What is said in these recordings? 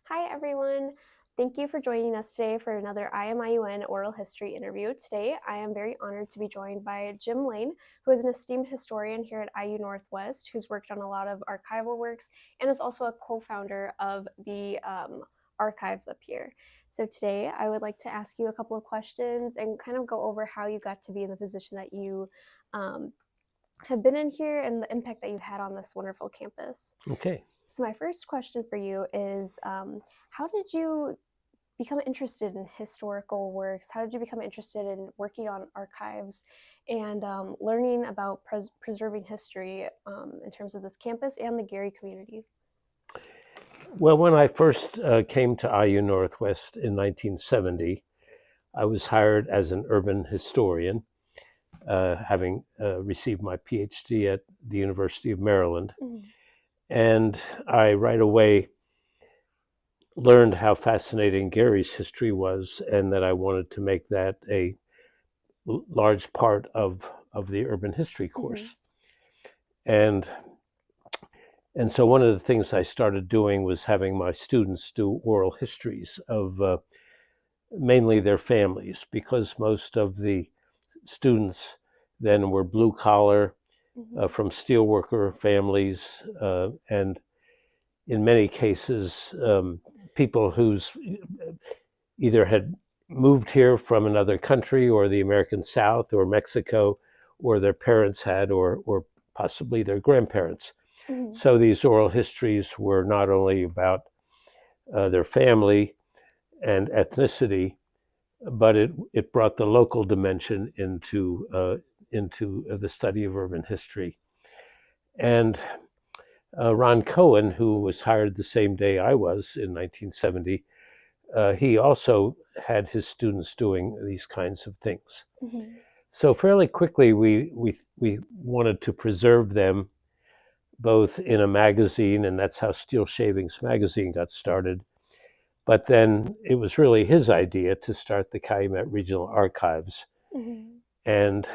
Hi, everyone. Thank you for joining us today for another Am IUN oral history interview. Today, I am very honored to be joined by Jim Lane, who is an esteemed historian here at IU Northwest, who's worked on a lot of archival works and is also a co-founder of the archives up here. So today, I would like to ask you a couple of questions and kind of go over how you got to be in the position that you have been in here and the impact that you've had on this wonderful campus. Okay. So my first question for you is, how did you become interested in historical works? How did you become interested in working on archives and learning about preserving history in terms of this campus and the Gary community? Well, when I first came to IU Northwest in 1970, I was hired as an urban historian, having received my PhD at the University of Maryland. Mm-hmm. And I right away learned how fascinating Gary's history was, and that I wanted to make that a large part of the urban history course. Mm-hmm. And so one of the things I started doing was having my students do oral histories of mainly their families, because most of the students then were blue collar, from steelworker families, and in many cases people who's either had moved here from another country or the American South or Mexico, or their parents had, or possibly their grandparents. Mm-hmm. So these oral histories were not only about their family and ethnicity, but it brought the local dimension into the study of urban history. And Ron Cohen, who was hired the same day I was in 1970, he also had his students doing these kinds of things. Mm-hmm. So fairly quickly, we wanted to preserve them both in a magazine, and that's how Steel Shavings magazine got started. But then it was really his idea to start the Calumet Regional Archives. Mm-hmm. And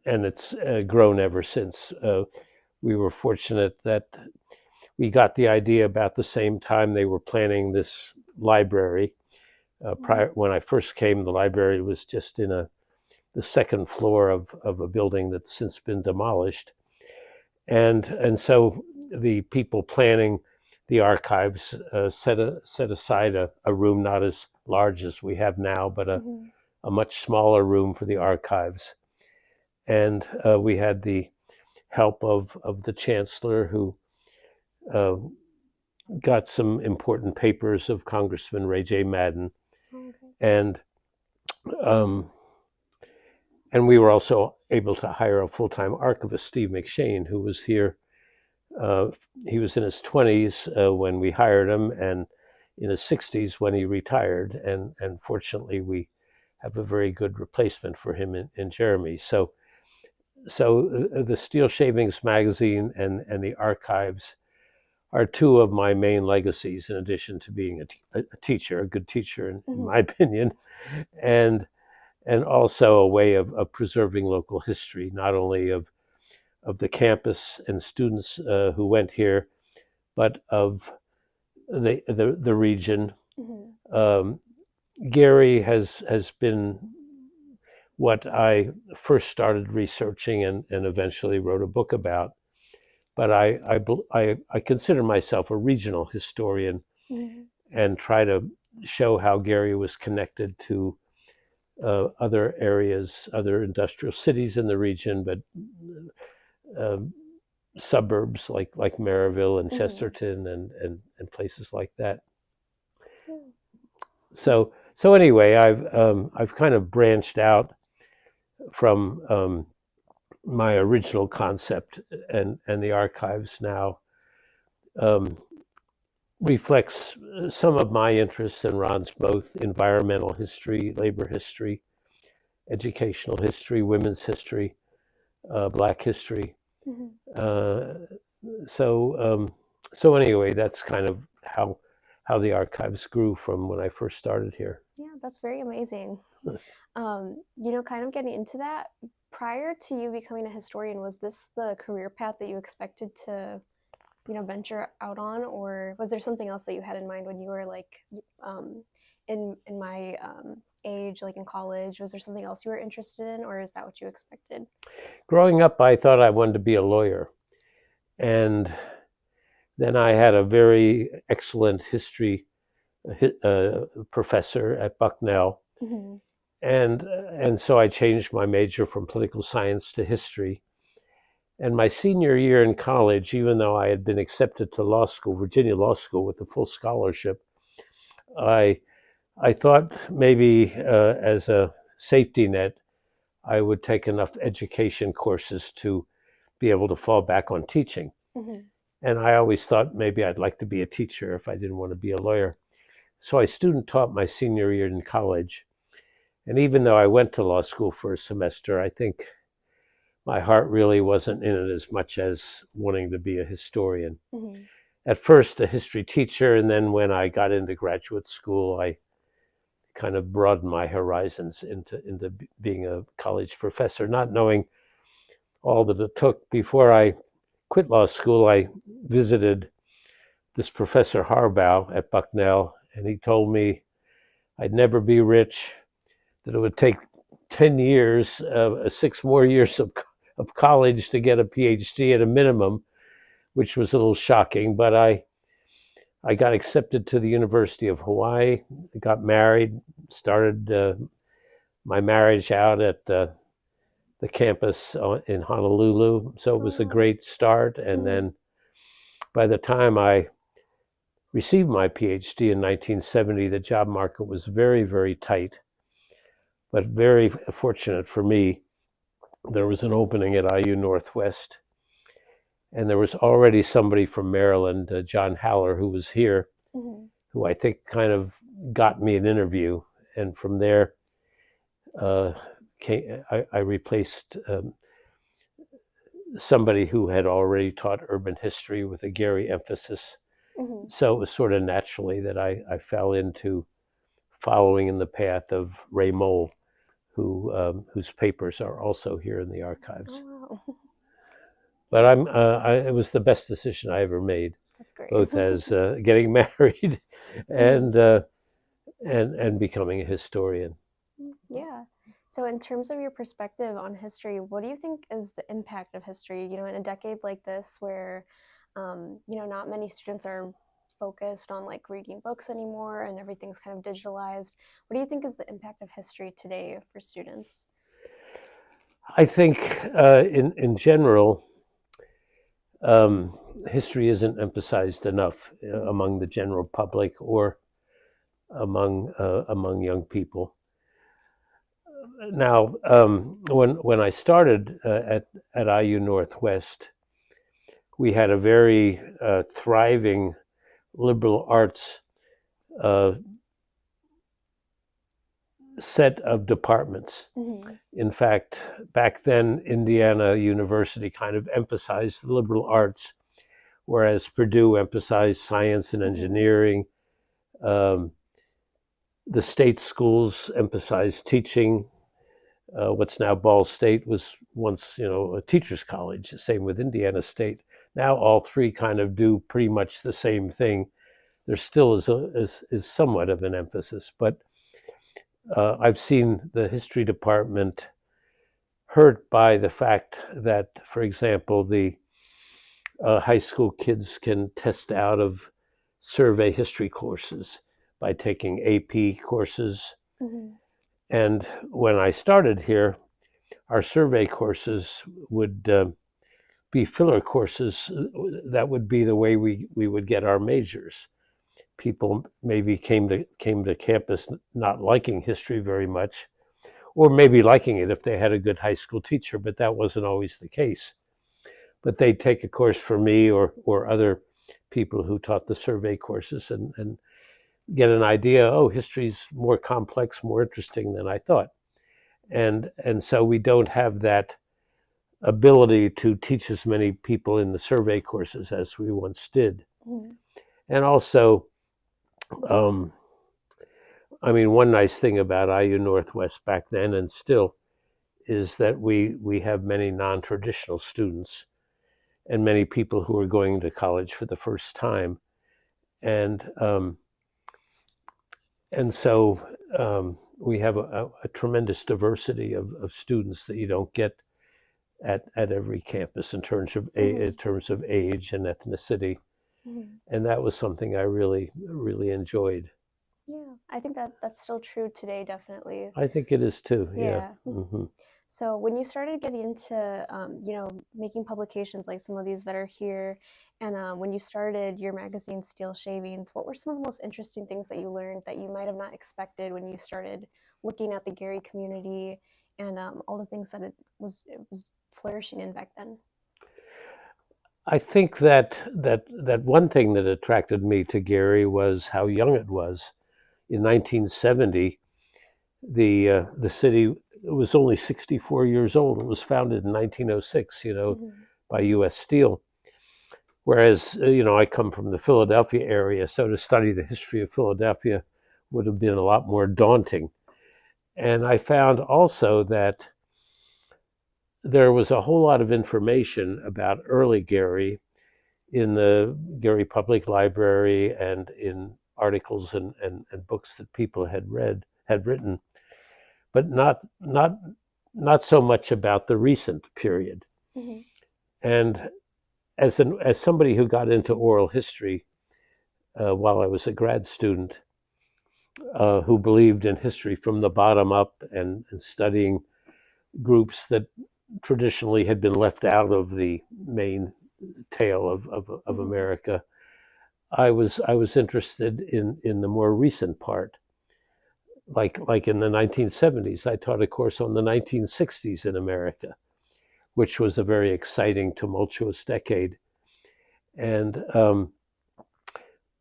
it's grown ever since. We were fortunate that we got the idea about the same time they were planning this library. When I first came, the library was just in the second floor of a building that's since been demolished. And so the people planning the archives set aside a room not as large as we have now, but a much smaller room for the archives. And we had the help of the chancellor, who got some important papers of Congressman Ray J. Madden. Okay. And we were also able to hire a full-time archivist, Steve McShane, who was here. He was in his 20s when we hired him, and in his 60s when he retired. And fortunately, we have a very good replacement for him in Jeremy. So the Steel Shavings magazine and the archives are two of my main legacies, in addition to being a teacher, a good teacher, in my opinion, and also a way of preserving local history, not only of the campus and students who went here, but of the region. Mm-hmm. Gary has been what I first started researching and eventually wrote a book about. But I consider myself a regional historian. Mm-hmm. And try to show how Gary was connected to other areas, other industrial cities in the region, but suburbs like Maryville and Chesterton. Mm-hmm. and places like that. Yeah. So anyway, I've kind of branched out from my original concept, and the archives now reflects some of my interests and Ron's, both environmental history, labor history, educational history, women's history, Black history. Mm-hmm. So anyway, that's kind of how the archives grew from when I first started here. Yeah, that's very amazing. Kind of getting into that, prior to you becoming a historian, was this the career path that you expected to venture out on, or was there something else that you had in mind when you were like in my age, like in college? Was there something else you were interested in, or is that what you expected? Growing up, I thought I wanted to be a lawyer. And then I had a very excellent history professor at Bucknell. Mm-hmm. And so I changed my major from political science to history. And my senior year in college, even though I had been accepted to law school, Virginia Law School, with a full scholarship, I I thought maybe as a safety net, I would take enough education courses to be able to fall back on teaching. Mm-hmm. And I always thought maybe I'd like to be a teacher if I didn't want to be a lawyer. So I student taught my senior year in college. And even though I went to law school for a semester, I think my heart really wasn't in it as much as wanting to be a historian. Mm-hmm. At first, a history teacher, and then when I got into graduate school, I kind of broadened my horizons into being a college professor, not knowing all that it took. Before I quit law school, I visited this Professor Harbaugh at Bucknell, and he told me I'd never be rich, that it would take 10 years, 6 more years of college to get a PhD at a minimum, which was a little shocking. But I got accepted to the University of Hawaii, got married, started my marriage out at the campus in Honolulu. So it was a great start. And then by the time I received my PhD in 1970, the job market was very, very tight. But very fortunate for me, there was an opening at IU Northwest. And there was already somebody from Maryland, John Haller, who was here, Mm-hmm. who I think kind of got me an interview. And from there, I replaced somebody who had already taught urban history with a Gary emphasis. Mm-hmm. So it was sort of naturally that I fell into following in the path of Ray Moll, whose papers are also here in the archives. Oh, wow. But it was the best decision I ever made, That's great. both as getting married and becoming a historian. Yeah. So, in terms of your perspective on history, what do you think is the impact of history? In a decade like this, where not many students are focused on like reading books anymore, and everything's kind of digitalized. What do you think is the impact of history today for students? I think in general, history isn't emphasized enough among the general public or among young people. Now, when I started at IU Northwest, we had a very thriving liberal arts set of departments. Mm-hmm. In fact, back then, Indiana University kind of emphasized the liberal arts, whereas Purdue emphasized science and engineering. Um, the state schools emphasized teaching. What's now Ball State was once, a teacher's college. Same with Indiana State. Now all three kind of do pretty much the same thing. There still is somewhat of an emphasis, but I've seen the history department hurt by the fact that, for example, the high school kids can test out of survey history courses by taking AP courses. Mm-hmm. And when I started here, our survey courses would be filler courses. That would be the way we would get our majors. People maybe came to campus not liking history very much, or maybe liking it if they had a good high school teacher, but that wasn't always the case. But they'd take a course from me or other people who taught the survey courses and get an idea, oh, history's more complex, more interesting than I thought. And so we don't have that ability to teach as many people in the survey courses as we once did. Mm-hmm. And also, one nice thing about IU Northwest back then and still is that we have many non-traditional students. and many people who are going to college for the first time. And so we have a tremendous diversity of students that you don't get at every campus in terms of age and ethnicity. And that was something I really enjoyed. Yeah, I think that's still true today, definitely. I think it is too. Yeah. So when you started getting into, making publications like some of these that are here, and when you started your magazine, Steel Shavings, what were some of the most interesting things that you learned that you might have not expected when you started looking at the Gary community and all the things that it was flourishing in back then? I think that one thing that attracted me to Gary was how young it was. In 1970, the city was only 64 years old. It was founded in 1906, by U.S. Steel. Whereas, I come from the Philadelphia area, so to study the history of Philadelphia would have been a lot more daunting. And I found also that there was a whole lot of information about early Gary in the Gary Public Library and in articles and books that people had written, but not so much about the recent period. And as somebody who got into oral history while I was a grad student, who believed in history from the bottom up and studying groups that traditionally had been left out of the main tale of America, I was interested in the more recent part. Like in the 1970s, I taught a course on the 1960s in America, which was a very exciting, tumultuous decade. And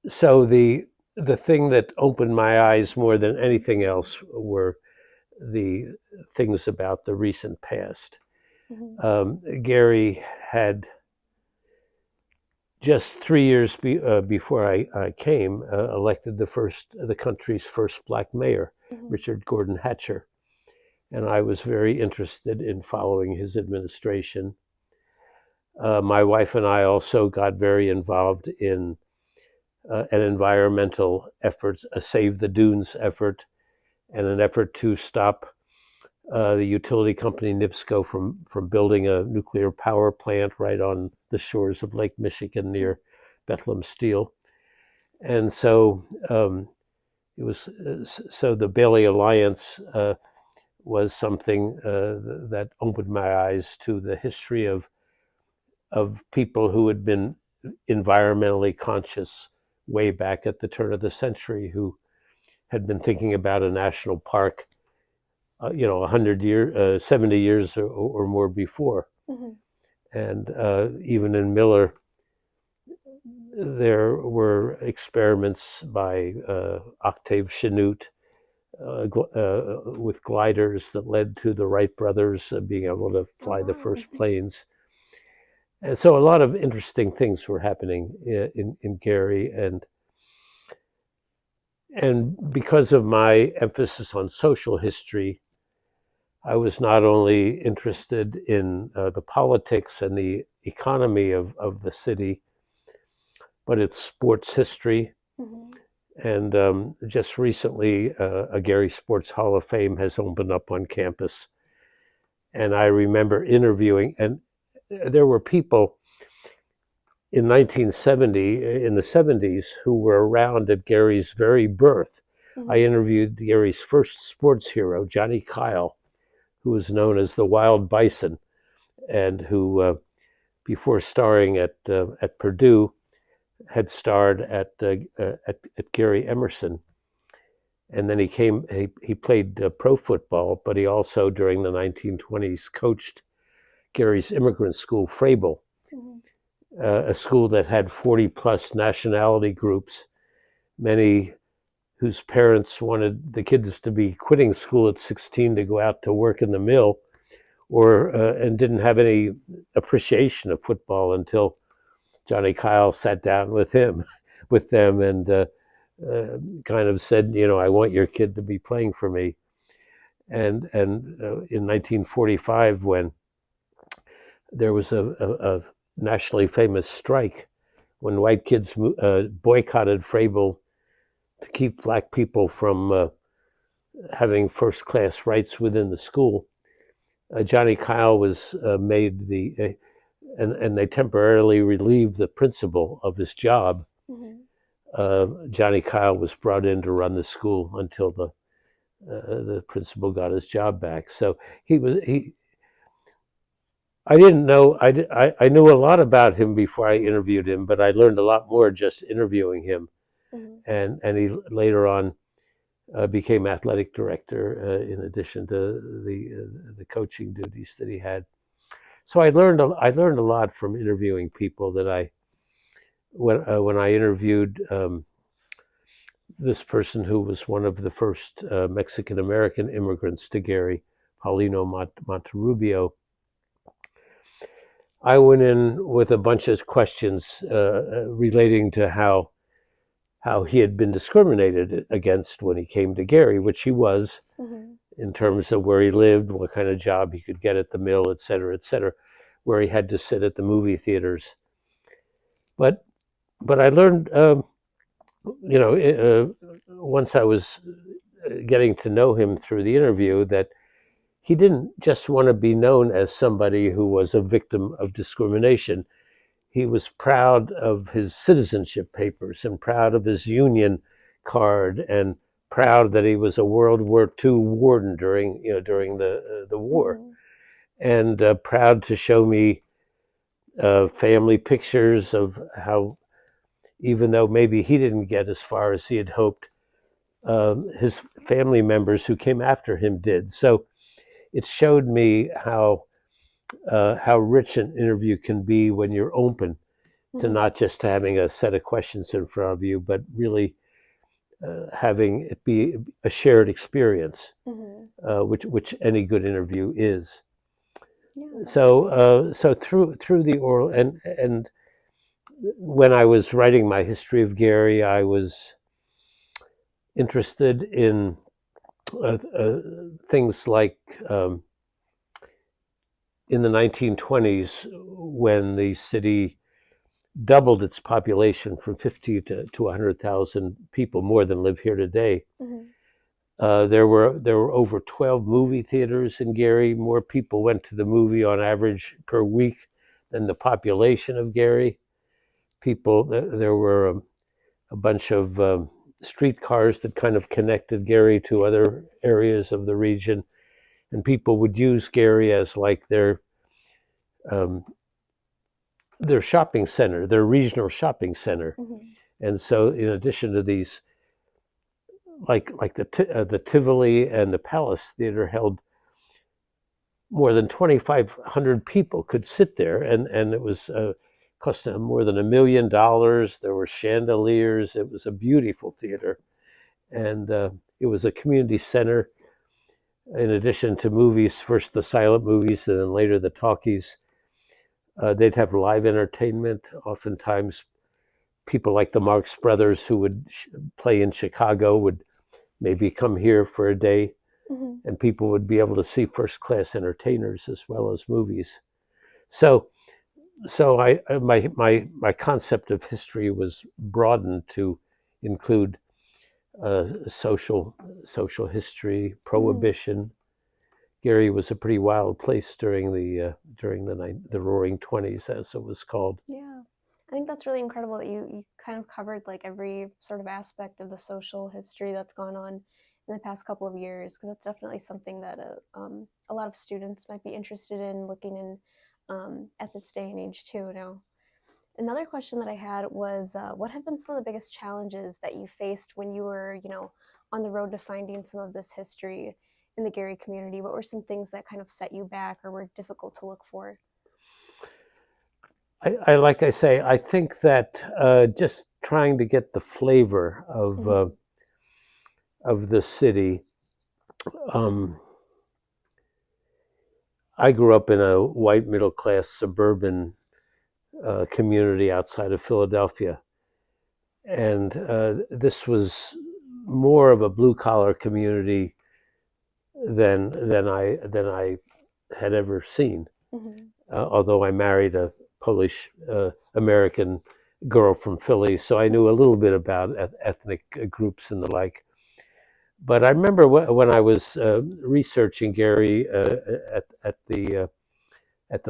so the thing that opened my eyes more than anything else were the things about the recent past. Gary had, just 3 years before I came, elected the country's first black mayor, Richard Gordon Hatcher. And I was very interested in following his administration. My wife and I also got very involved in an environmental effort, a Save the Dunes effort, and an effort to stop the utility company NIPSCO from building a nuclear power plant right on the shores of Lake Michigan near Bethlehem Steel. And so it was so the Bailey Alliance was something that opened my eyes to the history of people who had been environmentally conscious way back at the turn of the century, who had been thinking about a national park 100 years, 70 years or more before. And even in Miller, there were experiments by Octave Chanute with gliders that led to the Wright brothers being able to fly the first planes. And so a lot of interesting things were happening in Gary, and because of my emphasis on social history, I was not only interested in the politics and the economy of the city, but its sports history. And just recently, a Gary Sports Hall of Fame has opened up on campus. And I remember interviewing, and there were people in 1970, in the 70s, who were around at Gary's very birth. I interviewed Gary's first sports hero, Johnny Kyle, who was known as the Wild Bison, and who, before starring at Purdue, had starred at Gary Emerson. And then he played pro football, but he also, during the 1920s, coached Gary's immigrant school, Frable, a school that had 40 plus nationality groups, many whose parents wanted the kids to be quitting school at 16 to go out to work in the mill, and didn't have any appreciation of football until Johnny Kyle sat down with them and kind of said, I want your kid to be playing for me. And in 1945, when there was a nationally famous strike when white kids boycotted Frabel to keep black people from having first-class rights within the school. Johnny Kyle was made and they temporarily relieved the principal of his job. Johnny Kyle was brought in to run the school until the principal got his job back. So I didn't know, I knew a lot about him before I interviewed him, but I learned a lot more just interviewing him. And he later on became athletic director in addition to the coaching duties that he had. So I learned a lot from interviewing people that when I interviewed this person who was one of the first Mexican American immigrants to Gary, Paulino Monterrubio. I went in with a bunch of questions relating to how he had been discriminated against when he came to Gary, which he was, in terms of where he lived, what kind of job he could get at the mill, et cetera, where he had to sit at the movie theaters. But I learned, once I was getting to know him through the interview, that he didn't just want to be known as somebody who was a victim of discrimination. He was proud of his citizenship papers and proud of his union card and proud that he was a World War II warden during the war, and proud to show me family pictures of how, even though maybe he didn't get as far as he had hoped, his family members who came after him did. So it showed me how rich an interview can be when you're open to not just having a set of questions in front of you, but really having it be a shared experience, which any good interview is. Yeah. So through the oral and when I was writing my history of Gary, I was interested in things like in the 1920s, when the city doubled its population from 50 to 100,000 people, more than live here today. There were over 12 movie theaters in Gary. More people went to the movie on average per week than the population of Gary. There were a bunch of streetcars that kind of connected Gary to other areas of the region, and people would use Gary as like their shopping center, their regional shopping center. And so, in addition to these, like the Tivoli and the Palace Theater held more than 2,500 people could sit there, and it was cost them more than $1 million. There were chandeliers. It was a beautiful theater, and it was a community center. In addition to movies, first the silent movies, and then later the talkies. They'd have live entertainment. Oftentimes, people like the Marx Brothers, who would play in Chicago, would maybe come here for a day, and people would be able to see first-class entertainers as well as movies. So my concept of history was broadened to include social history, prohibition. Gary was a pretty wild place during the Roaring '20s, as it was called. Yeah, I think that's really incredible that you kind of covered like every sort of aspect of the social history that's gone on in the past couple of years, because that's definitely something that a lot of students might be interested in looking in at this day and age too. Now, another question that I had was, what have been some of the biggest challenges that you faced when you were, on the road to finding some of this history in the Gary community? What were some things that kind of set you back or were difficult to look for? Like I say, I think that just trying to get the flavor of the city. I grew up in a white middle-class suburban community outside of Philadelphia, and this was more of a blue-collar community than I had ever seen. Although I married a Polish American girl from Philly, so I knew a little bit about ethnic groups and the like. But I remember when I was researching Gary at the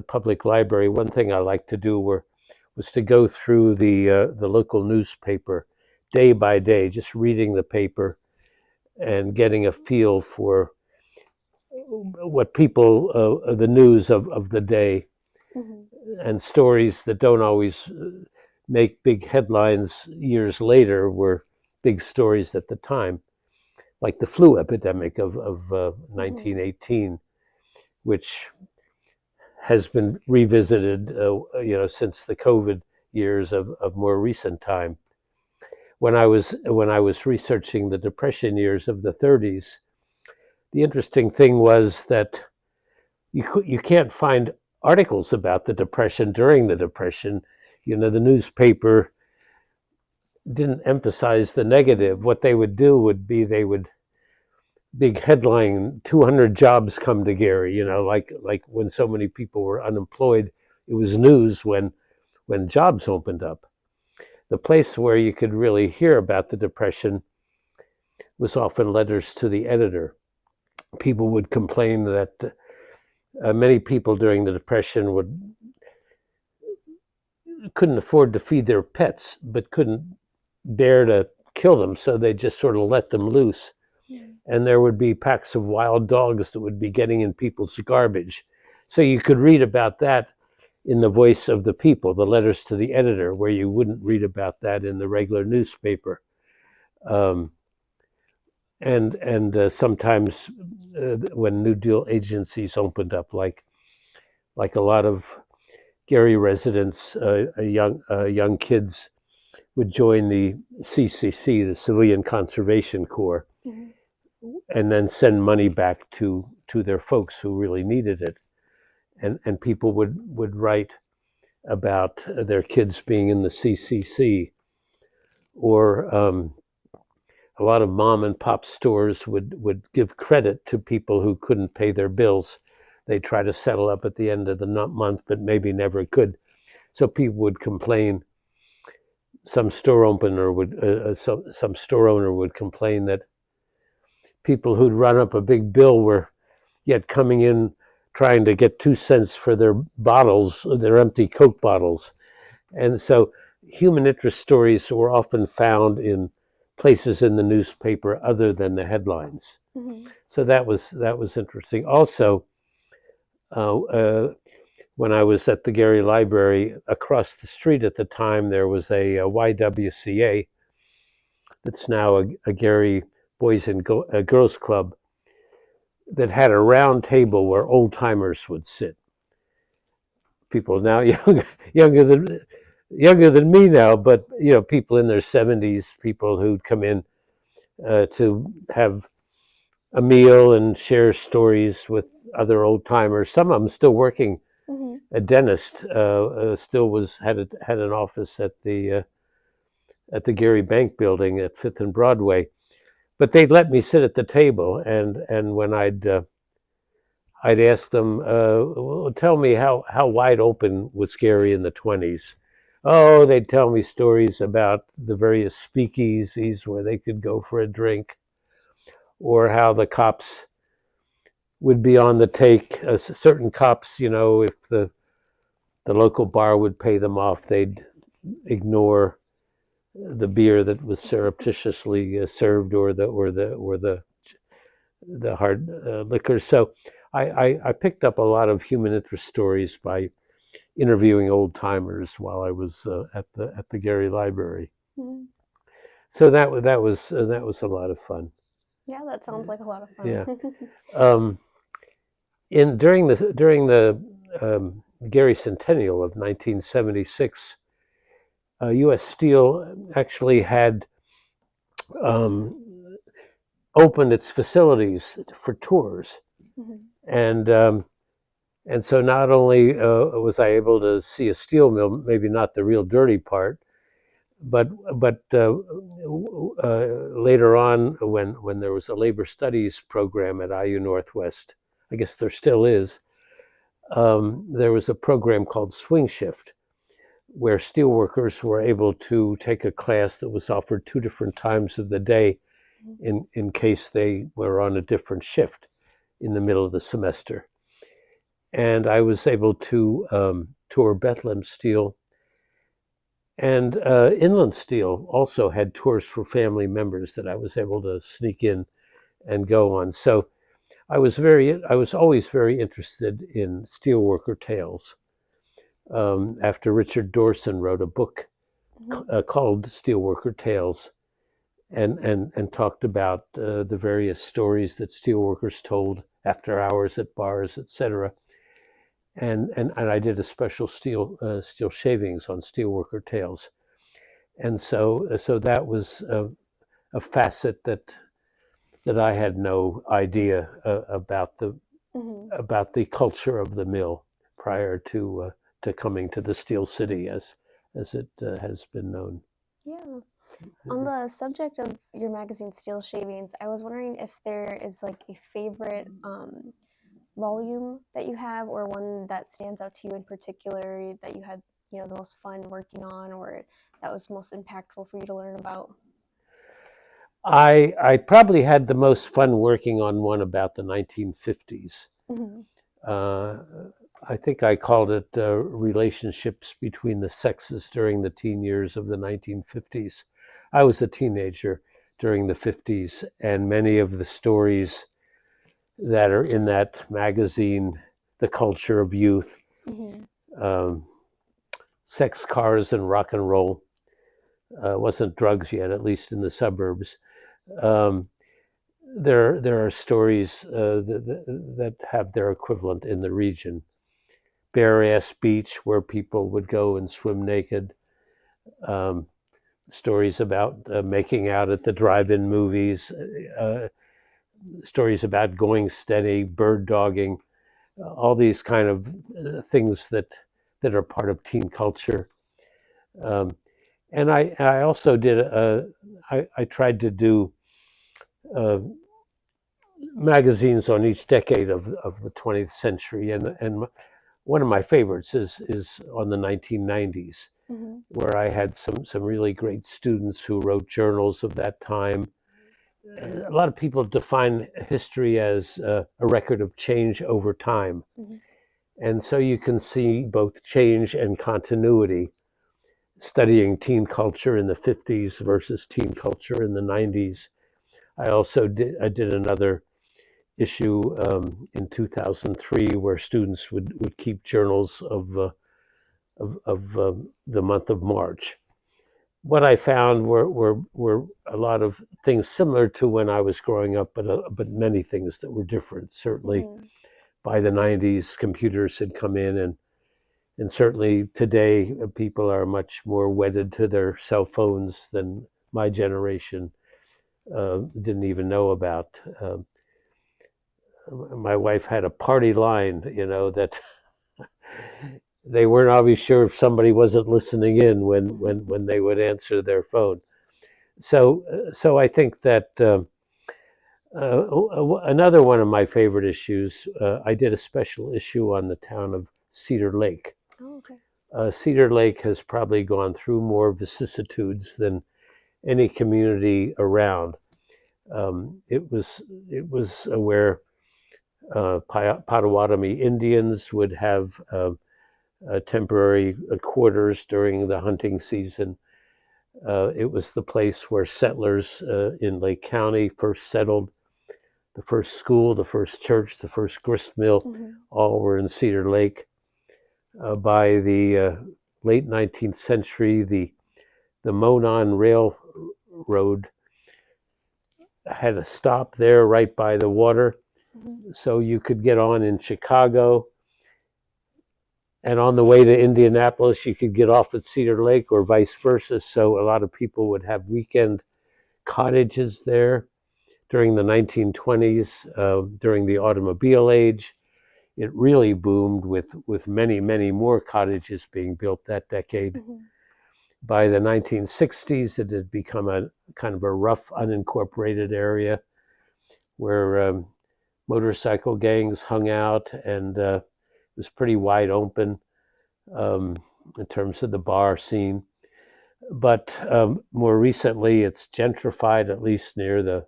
public library, one thing I liked to do was to go through the local newspaper day by day, just reading the paper and getting a feel for what people, the news of the day, and stories that don't always make big headlines years later were big stories at the time, like the flu epidemic of 1918, which has been revisited, since the COVID years of more recent time. When I was researching the Depression years of the 30s, the interesting thing was that you can't find articles about the Depression during the Depression. The newspaper didn't emphasize the negative. What they would do would be they would big headline, 200 jobs come to Gary, like when so many people were unemployed, it was news when jobs opened up. The place where you could really hear about the Depression was often letters to the editor. People would complain that many people during the Depression couldn't afford to feed their pets, but couldn't bear to kill them, so they just sort of let them loose. And there would be packs of wild dogs that would be getting in people's garbage. So you could read about that in the voice of the people, the letters to the editor, where you wouldn't read about that in the regular newspaper. And sometimes when New Deal agencies opened up, like a lot of Gary residents, young kids would join the CCC, the Civilian Conservation Corps, and then send money back to their folks who really needed it. And people would write about their kids being in the CCC, or a lot of mom and pop stores would give credit to people who couldn't pay their bills. They try to settle up at the end of the month, but maybe never could. So people would complain. Some store owner would complain that people who'd run up a big bill were yet coming in trying to get 2 cents for their bottles, their empty Coke bottles. And so human interest stories were often found in places in the newspaper other than the headlines. So that was interesting. Also, when I was at the Gary Library, across the street at the time, there was a YWCA that's now a Gary Boys and Girls Club that had a round table where old timers would sit. People now younger than me now, but people in their 70s, people who'd come in to have a meal and share stories with other old timers. Some of them still working. A dentist still had an office at the Gary Bank building at 5th and Broadway. But they'd let me sit at the table, and when I'd ask them, well, tell me how wide open was Gary in the 20s. Oh, they'd tell me stories about the various speakeasies where they could go for a drink, or how the cops would be on the take. Certain cops, if the local bar would pay them off, they'd ignore the beer that was surreptitiously served, or the hard liquor. So I picked up a lot of human interest stories by interviewing old timers while I was at the Gary Library. So that was a lot of fun. Yeah, that sounds like a lot of fun. Yeah. During the Gary Centennial of 1976, U.S. Steel actually had opened its facilities for tours, and so not only was I able to see a steel mill, maybe not the real dirty part, but later on, when there was a labor studies program at IU Northwest, I guess there still is, there was a program called Swing Shift, where steelworkers were able to take a class that was offered 2 different times of the day in case they were on a different shift in the middle of the semester. And I was able to tour Bethlehem Steel. And Inland Steel also had tours for family members that I was able to sneak in and go on. So I was always very interested in steelworker tales. After Richard Dorson wrote a book called Steelworker Tales, and talked about the various stories that steelworkers told after hours at bars, etc. And I did a special steel shavings on steelworker tales, and so that was a facet that I had no idea about the culture of the mill prior to coming to the Steel City as it has been known. Yeah. On the subject of your magazine, Steel Shavings, I was wondering if there is like a favorite volume that you have, or one that stands out to you in particular that you had, the most fun working on, or that was most impactful for you to learn about. I probably had the most fun working on one about the 1950s. I think I called it relationships between the sexes during the teen years of the 1950s. I was a teenager during the 50s, and many of the stories that are in that magazine, the culture of youth, sex, cars, and rock and roll, wasn't drugs yet, at least in the suburbs. There are stories that have their equivalent in the region. Bare Ass Beach, where people would go and swim naked. Stories about making out at the drive-in movies. Stories about going steady, bird dogging, all these kind of things that are part of teen culture. And I also did I tried to do magazines on each decade of the 20th century, and one of my favorites is on the 1990s, where I had some really great students who wrote journals of that time. A lot of people define history as a record of change over time. And so you can see both change and continuity, studying teen culture in the 50s versus teen culture in the 90s. I did another issue in 2003 where students would keep journals of the month of March. What I found were a lot of things similar to when I was growing up, but many things that were different. Certainly, by the 90s, computers had come in, and certainly today, people are much more wedded to their cell phones than my generation didn't even know about. My wife had a party line, that they weren't always sure if somebody wasn't listening in when they would answer their phone. So I think that another one of my favorite issues, I did a special issue on the town of Cedar Lake. Oh, okay. Cedar Lake has probably gone through more vicissitudes than any community around. It was where Potawatomi Indians would have temporary quarters during the hunting season. It was the place where settlers in Lake County first settled. The first school, the first church, the first grist mill, all were in Cedar Lake. By the late 19th century, the Monon Railroad had a stop there right by the water, so you could get on in Chicago, and on the way to Indianapolis you could get off at Cedar Lake, or vice versa. So a lot of people would have weekend cottages there. During the 1920s, during the automobile age, it really boomed with many more cottages being built that decade. By the 1960s, it had become a kind of a rough, unincorporated area where motorcycle gangs hung out, and it was pretty wide open. in terms of the bar scene. But more recently, it's gentrified, at least near the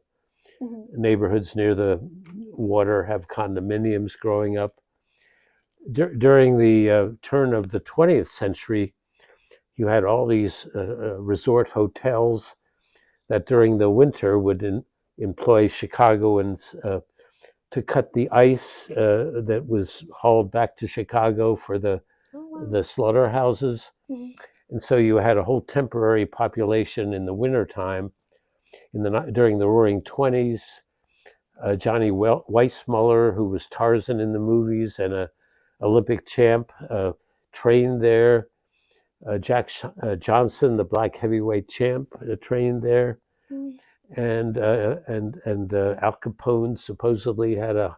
neighborhoods near the water have condominiums growing up. During the turn of the 20th century, you had all these resort hotels that during the winter would employ Chicagoans to cut the ice that was hauled back to Chicago for the slaughterhouses. And so you had a whole temporary population in the wintertime. During the Roaring Twenties, Johnny Weissmuller, who was Tarzan in the movies and a Olympic champ, trained there. Jack Johnson, the black heavyweight champ, trained there. And Al Capone supposedly had a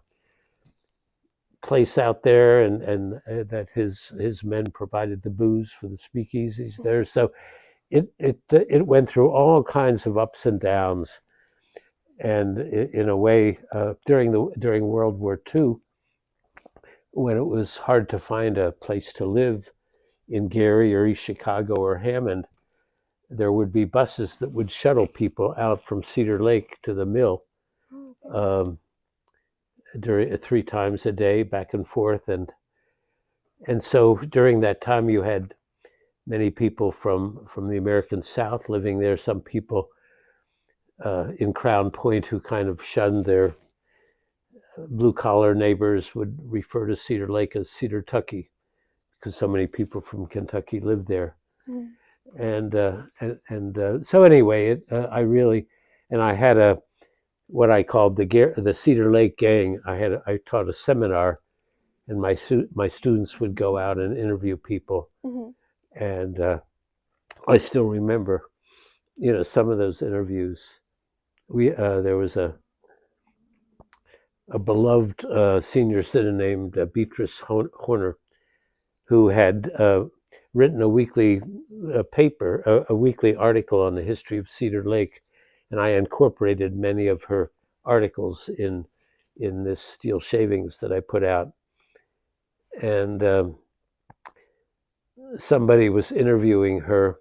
place out there, and that his men provided the booze for the speakeasies there. So it went through all kinds of ups and downs, and in a way, during World War II, when it was hard to find a place to live in Gary or East Chicago or Hammond, there would be buses that would shuttle people out from Cedar Lake to the mill during 3 times a day, back and forth, and so during that time you had many people from the American South living there. Some people in Crown Point who kind of shunned their blue collar neighbors would refer to Cedar Lake as Cedar Tucky because so many people from Kentucky lived there. And so anyway, I had what I called the Cedar Lake Gang. I taught a seminar, and my students would go out and interview people, and I still remember, some of those interviews. There was a beloved senior citizen named Beatrice Horner, who had written a weekly paper, a weekly article on the history of Cedar Lake, and I incorporated many of her articles in this Steel Shavings that I put out. And somebody was interviewing her.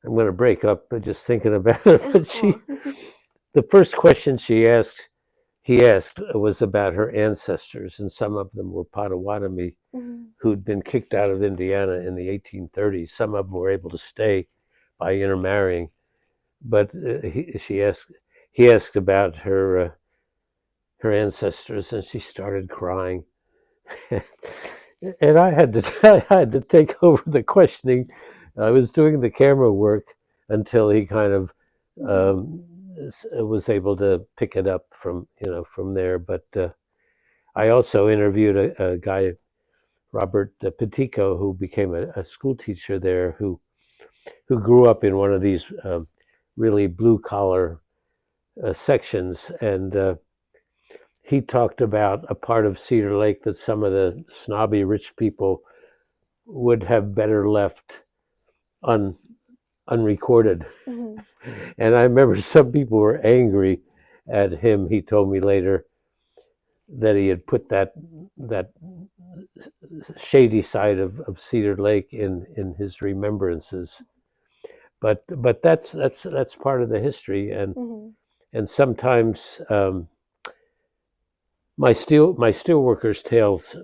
I'm going to break up just thinking about it. But the first question he asked was about her ancestors, and some of them were Potawatomi who'd been kicked out of Indiana in the 1830s. Some of them were able to stay by intermarrying, but he asked about her ancestors, and she started crying, and I had to take over the questioning. I was doing the camera work until he kind of was able to pick it up from there. But I also interviewed a guy, Robert Petico, who became a school teacher there, who grew up in one of these really blue collar sections, and he talked about a part of Cedar Lake that some of the snobby rich people would have better left unrecorded. And I remember some people were angry at him. He told me later that he had put that shady side of Cedar Lake in his remembrances. But that's part of the history, and sometimes my Steelworkers Tales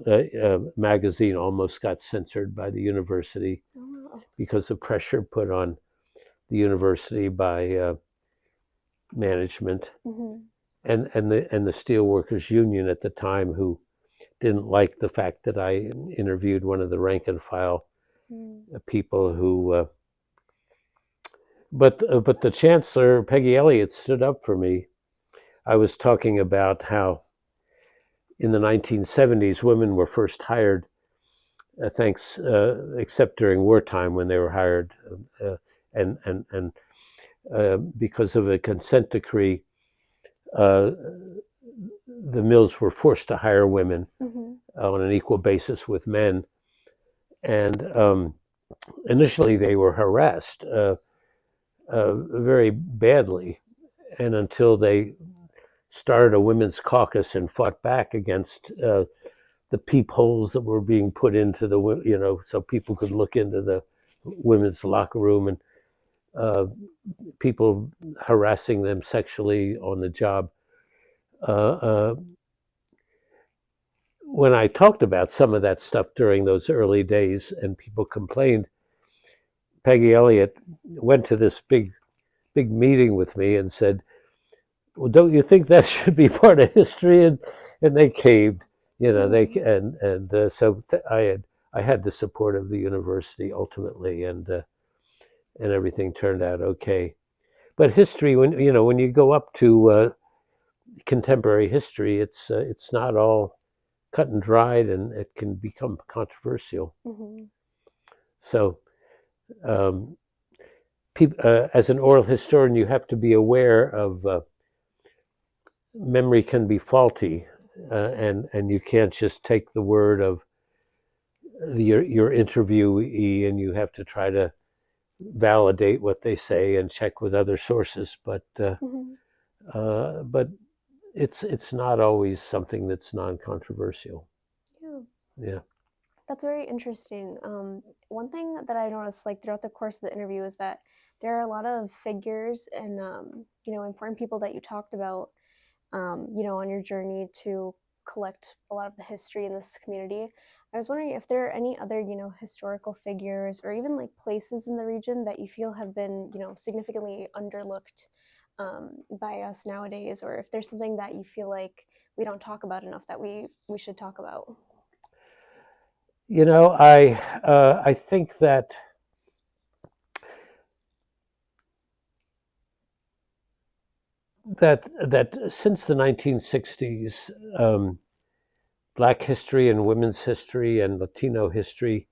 magazine almost got censored by the university because of pressure put on the university by management and the Steelworkers Union at the time, who didn't like the fact that I interviewed one of the rank and file people who. But the chancellor, Peggy Elliott, stood up for me. I was talking about how in the 1970s women were first hired, except during wartime when they were hired, and because of a consent decree, the mills were forced to hire women on an equal basis with men, and initially they were harassed very badly, and until they started a women's caucus and fought back against the peepholes that were being put into the, so people could look into the women's locker room, and people harassing them sexually on the job. When I talked about some of that stuff during those early days and people complained, Peggy Elliott went to this big meeting with me and said, well, don't you think that should be part of history? And they caved, so I had the support of the university ultimately, and everything turned out okay. But history, when you go up to contemporary history, it's not all cut and dried, and it can become controversial. Mm-hmm. So, as an oral historian, you have to be aware of memory can be faulty, and you can't just take the word of your interviewee, and you have to try to validate what they say and check with other sources. But but it's not always something that's non-controversial. Yeah. That's very interesting. One thing that I noticed, like throughout the course of the interview, is that there are a lot of figures and important people that you talked about, on your journey to collect a lot of the history in this community. I was wondering if there are any other, historical figures or even like places in the region that you feel have been, significantly underlooked by us nowadays, or if there's something that you feel like we don't talk about enough that we should talk about. I think that since the 1960s, Black history and women's history and Latino history,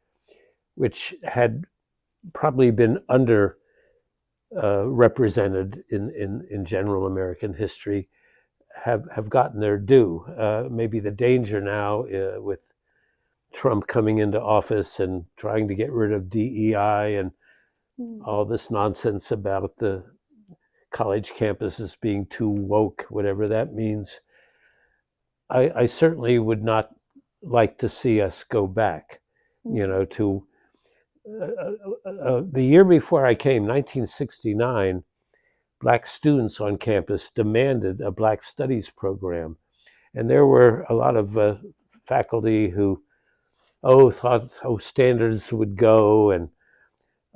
which had probably been under represented in general American history, have gotten their due. Maybe the danger now with Trump coming into office and trying to get rid of DEI and all this nonsense about the college campuses being too woke, whatever that means. I certainly would not like to see us go back, to the year before I came, 1969, Black students on campus demanded a Black Studies program. And there were a lot of faculty who, thought, standards would go, and,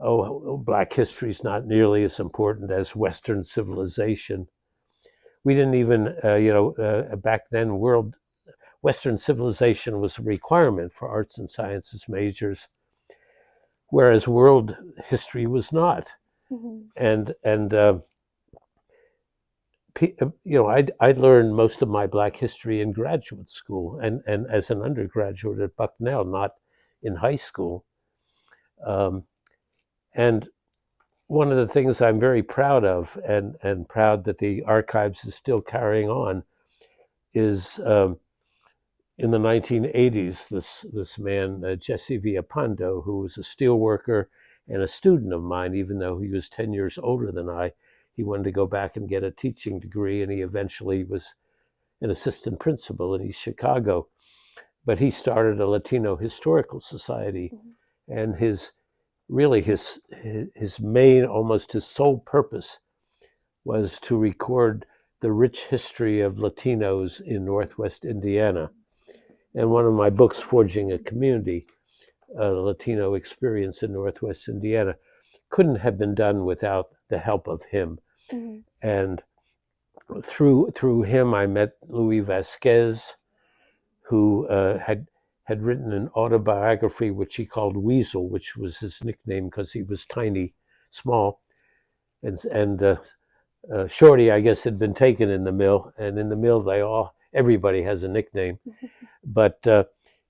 Black history is not nearly as important as Western civilization. We didn't even, back then, Western civilization was a requirement for arts and sciences majors, whereas world history was not. And I learned most of my Black history in graduate school and as an undergraduate at Bucknell, not in high school. And one of the things I'm very proud of, and proud that the archives is still carrying on, is in the 1980s, this man, Jesse Villapando, who was a steel worker and a student of mine, even though he was 10 years older than I. He wanted to go back and get a teaching degree, and he eventually was an assistant principal in East Chicago. But he started a Latino Historical Society, and his main, almost his sole purpose was to record the rich history of Latinos in Northwest Indiana. And one of my books, Forging a Community, Latino Experience in Northwest Indiana, couldn't have been done without the help of him. And through him, I met Louis Vasquez, who had written an autobiography which he called Weasel, which was his nickname because he was tiny, small, and Shorty, I guess, had been taken in the mill, and in the mill everybody has a nickname. But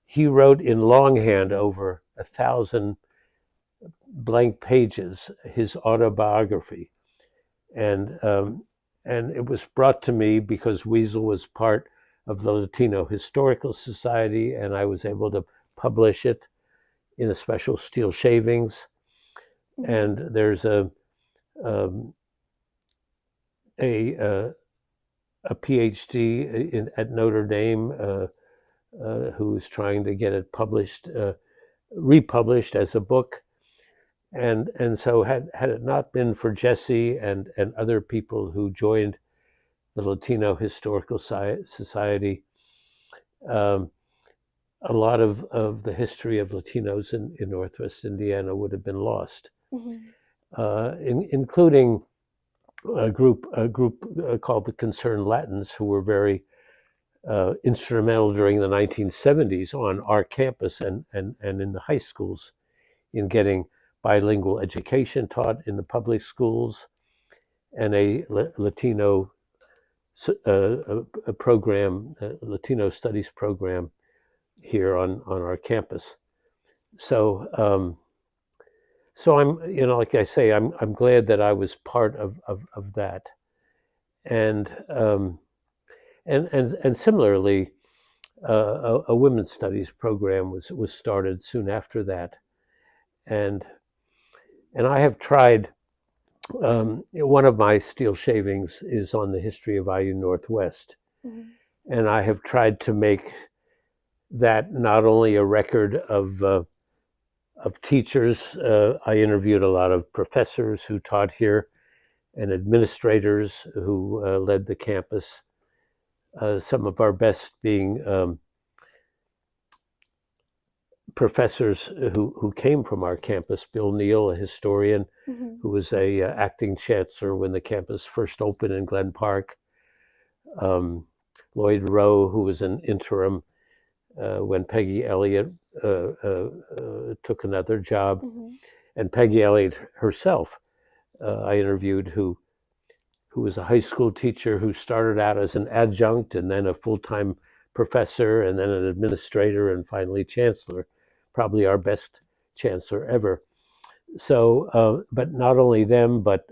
he wrote in longhand over 1,000 blank pages his autobiography, and it was brought to me because Weasel was part of the Latino Historical Society, and I was able to publish it in a special Steel Shavings. And there's a PhD at Notre Dame, who's trying to get it published, republished as a book. And so had it not been for Jesse and other people who joined the Latino Historical Society, um, a lot of the history of Latinos in Northwest Indiana would have been lost, including a group called the Concerned Latins, who were very instrumental during the 1970s on our campus and in the high schools in getting bilingual education taught in the public schools and a Latino a program, Latino studies program here on our campus. So so I'm, like I say, I'm glad that I was part of that. And and similarly, a women's studies program was started soon after that. And I have tried, one of my steel shavings is on the history of IUN Northwest. And I have tried to make that not only a record of teachers. I interviewed a lot of professors who taught here and administrators who led the campus. Some of our best being professors who came from our campus. Bill Neal, a historian, who was a acting chancellor when the campus first opened in Glen Park. Lloyd Rowe, who was an interim when Peggy Elliott took another job. And Peggy Elliott herself, I interviewed, who was a high school teacher who started out as an adjunct and then a full-time professor and then an administrator and finally chancellor, probably our best chancellor ever. So, but not only them, but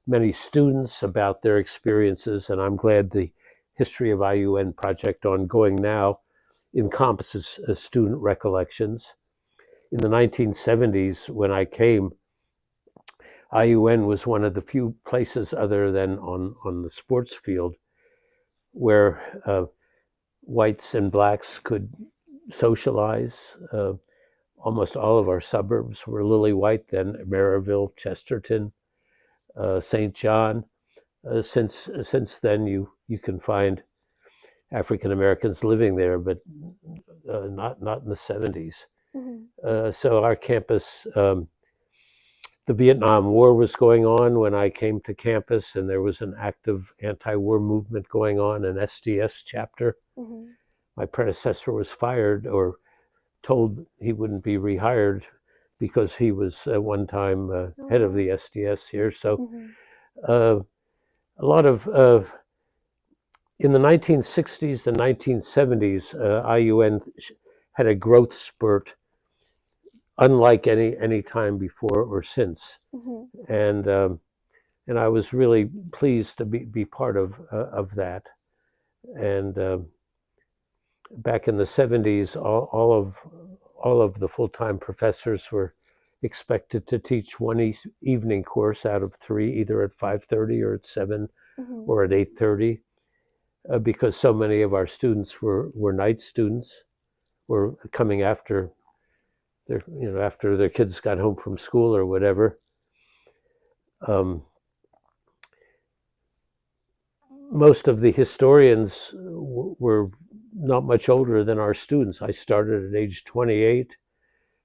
many students about their experiences. And I'm glad the History of IUN project ongoing now encompasses student recollections. In the 1970s, when I came, IUN was one of the few places other than on the sports field where whites and blacks could socialize. Almost all of our suburbs were lily white then, Maryville, Chesterton, St. John. Since then, you can find African Americans living there, but not in the 70s. So our campus, the Vietnam War was going on when I came to campus, and there was an active anti-war movement going on, an SDS chapter. My predecessor was fired or told he wouldn't be rehired because he was at one time head of the SDS here. So a lot of in the 1960s and 1970s, IUN had a growth spurt unlike any time before or since. And I was really pleased to be part of that. And back in the 70s, all of the full-time professors were expected to teach one evening course out of 3, either at 5:30 or at 7 or at 8:30. Because so many of our students were night students, were coming after after their kids got home from school or whatever. Most of the historians were not much older than our students. I started at age 28.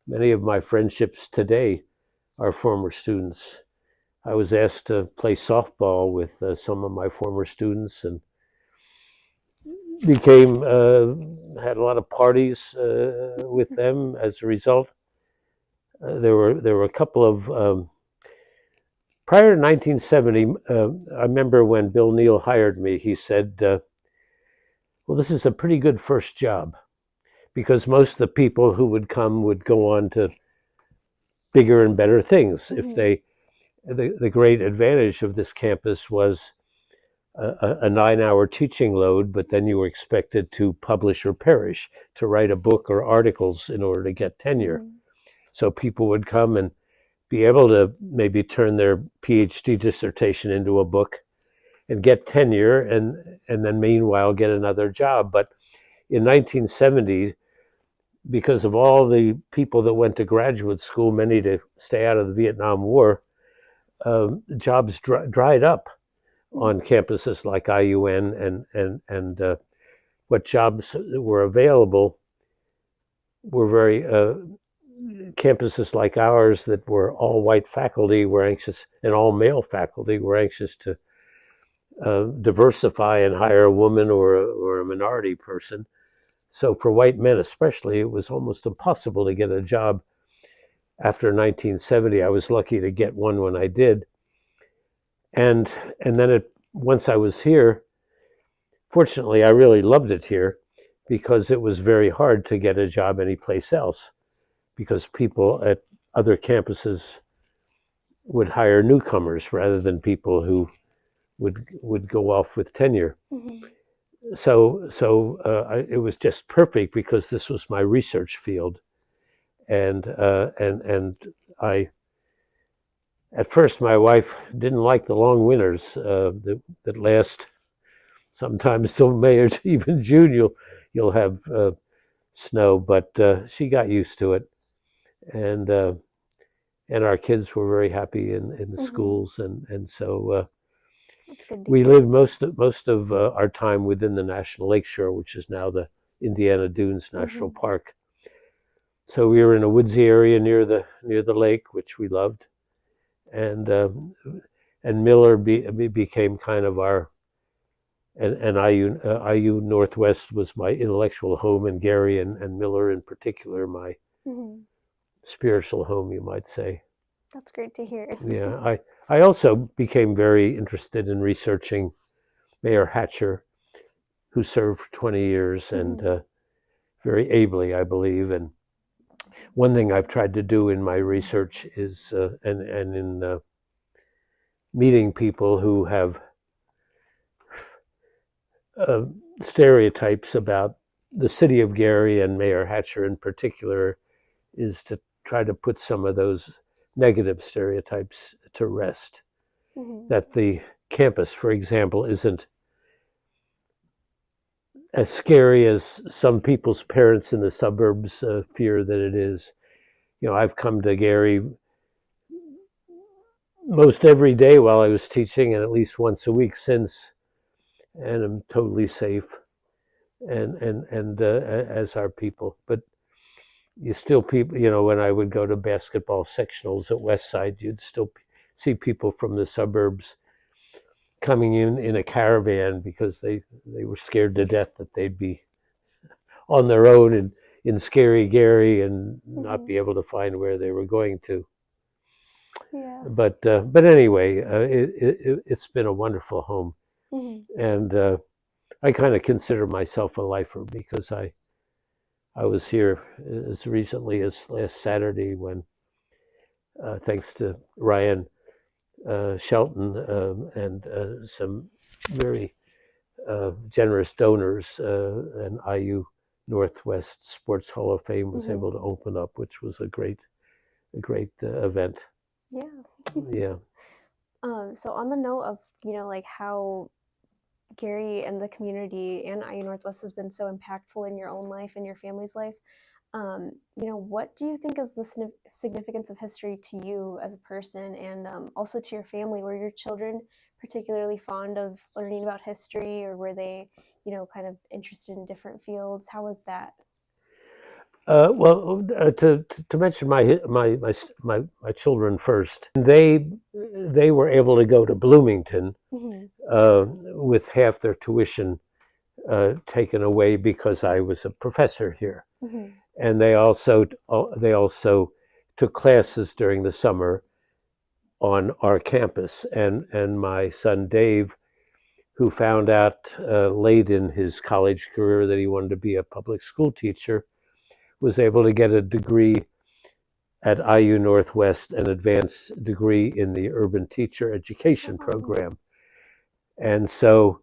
Many of my friendships today are former students. I was asked to play softball with some of my former students and had a lot of parties with them as a result. There were a couple of prior to 1970. I remember when Bill Neal hired me, he said, well, this is a pretty good first job, because most of the people who would come would go on to bigger and better things. If the great advantage of this campus was a 9-hour teaching load, but then you were expected to publish or perish, to write a book or articles in order to get tenure. So people would come and be able to maybe turn their PhD dissertation into a book and get tenure, and then meanwhile get another job. But in 1970, because of all the people that went to graduate school, many to stay out of the Vietnam War, jobs dried up on campuses like IUN, and what jobs were available were very campuses like ours that were all white faculty were anxious, and all male faculty were anxious to diversify and hire a woman or a minority person. So for white men especially, it was almost impossible to get a job after 1970. I was lucky to get one when I did. And then once I was here, fortunately, I really loved it here because it was very hard to get a job anyplace else, because people at other campuses would hire newcomers rather than people who would go off with tenure. Mm-hmm. So it was just perfect because this was my research field, and I, at first, my wife didn't like the long winters that last sometimes till May or even June. You'll have snow, but she got used to it, and our kids were very happy in the Mm-hmm. schools, and so That's good to we hear. lived most of our time within the National Lakeshore, which is now the Indiana Dunes National Mm-hmm. Park. So we were in a woodsy area near the lake, which we loved, and Miller became kind of our, and IU Northwest was my intellectual home, and Gary and Miller in particular my Mm-hmm. spiritual home, you might say. That's great to hear. Yeah, I also became very interested in researching Mayor Hatcher, who served for 20 years, and Mm-hmm. very ably, I believe. And one thing I've tried to do in my research is, and in meeting people who have stereotypes about the city of Gary and Mayor Hatcher in particular, is to try to put some of those negative stereotypes to rest. Mm-hmm. That the campus, for example, isn't as scary as some people's parents in the suburbs fear that it is. You know, I've come to Gary most every day while I was teaching, and at least once a week since, and I'm totally safe, and as are people. But you still people, you know, when I would go to basketball sectionals at Westside, you'd still see people from the suburbs coming in a caravan because they were scared to death that they'd be on their own in scary Gary and not Mm-hmm. be able to find where they were going to. Yeah. But anyway, it's been a wonderful home, Mm-hmm. and I kind of consider myself a lifer because I was here as recently as last Saturday when, thanks to Ryan Shelton and some very generous donors, and IU Northwest Sports Hall of Fame was Mm-hmm. able to open up, which was a great event. Yeah. Yeah. So on the note of, like how Gary and the community and IU Northwest has been so impactful in your own life and your family's life, what do you think is the significance of history to you as a person, and also to your family? Were your children particularly fond of learning about history, or were they, kind of interested in different fields? How was that? Well, to mention my children first, they were able to go to Bloomington Mm-hmm. with half their tuition taken away because I was a professor here, Mm-hmm. and they also took classes during the summer on our campus. And my son Dave, who found out late in his college career that he wanted to be a public school teacher, was able to get a degree at IU Northwest, an advanced degree in the urban teacher education program. And so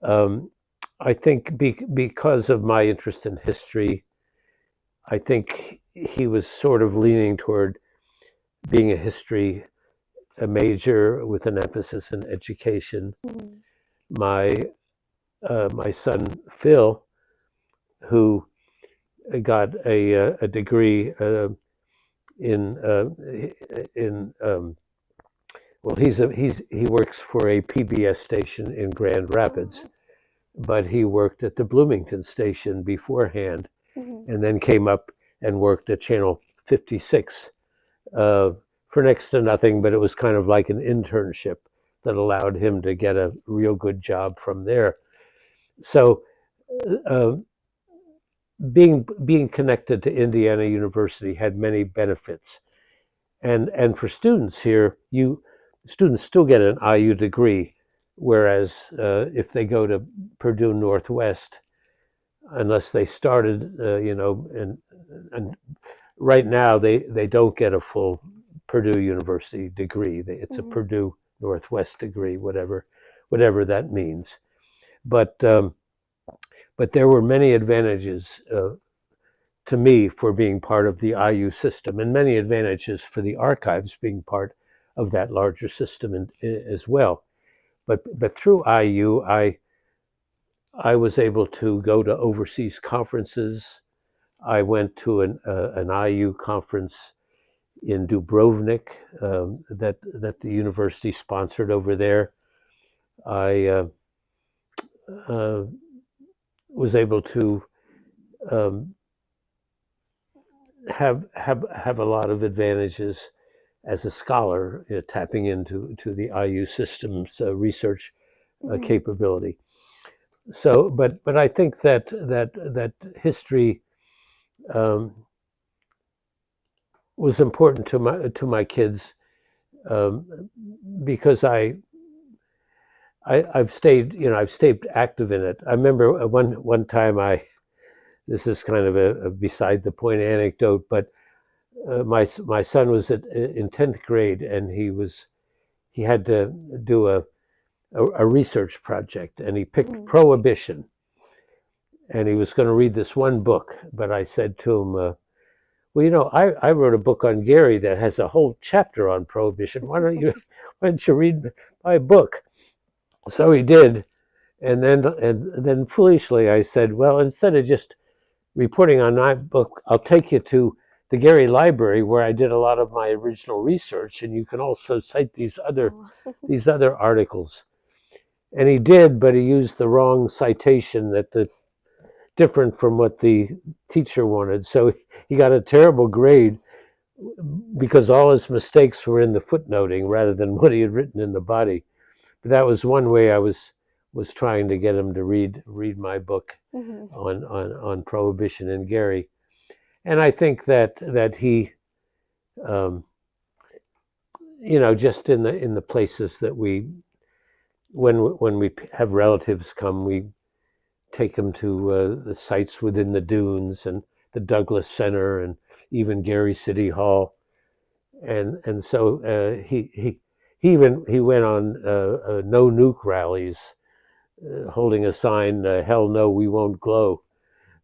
I think because of my interest in history, I think he was sort of leaning toward being a major with an emphasis in education. Mm-hmm. My son Phil who got a degree in well, he works for a PBS station in Grand Rapids, but he worked at the Bloomington station beforehand, and then came up and worked at Channel 56 for next to nothing, but it was kind of like an internship that allowed him to get a real good job from there. So uh, being connected to Indiana University had many benefits, and for students here, students still get an IU degree, whereas if they go to Purdue Northwest, unless they started, and right now they don't get a full Purdue University degree. It's a Purdue Northwest degree, whatever that means. But there were many advantages to me for being part of the IU system, and many advantages for the archives being part of that larger system as well. But through IU, I was able to go to overseas conferences. I went to an IU conference in Dubrovnik that the university sponsored over there. I was able to have a lot of advantages as a scholar, tapping into the IU system's research capability. So, but I think that history was important to my kids, because I've stayed active in it. I remember one time this is kind of a beside the point anecdote, but my son was in 10th grade, and he had to do a research project, and he picked Prohibition, and he was going to read this one book. But I said to him, well, I wrote a book on Gary that has a whole chapter on Prohibition. Why don't you read my book? So he did, and then foolishly I said, well, instead of just reporting on my book, I'll take you to the Gary Library, where I did a lot of my original research, and you can also cite these other articles. And he did, but he used the wrong citation, different from what the teacher wanted. So he got a terrible grade because all his mistakes were in the footnoting rather than what he had written in the body. But that was one way I was trying to get him to read my book on Prohibition and Gary. And I think that he, just in the places that when we have relatives come, we take them to the sites within the dunes and the Douglas Center and even Gary City Hall, and so he went on no nuke rallies, holding a sign, "Hell no, we won't glow,"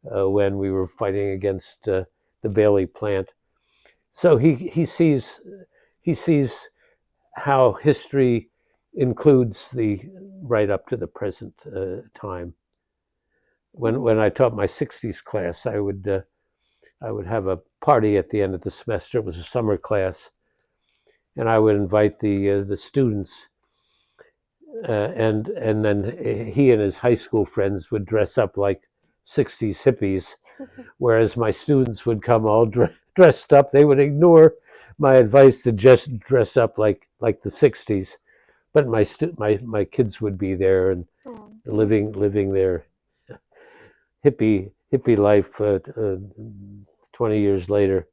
when we were fighting against the Bailey plant. So he sees how history includes the right up to the present time. When I taught my 60s class, I would have a party at the end of the semester. It was a summer class, and I would invite the students, and then he and his high school friends would dress up like 60s hippies, whereas my students would come all dressed up. They would ignore my advice to just dress up like the 60s, but my kids would be there and living their hippie life 20 years later.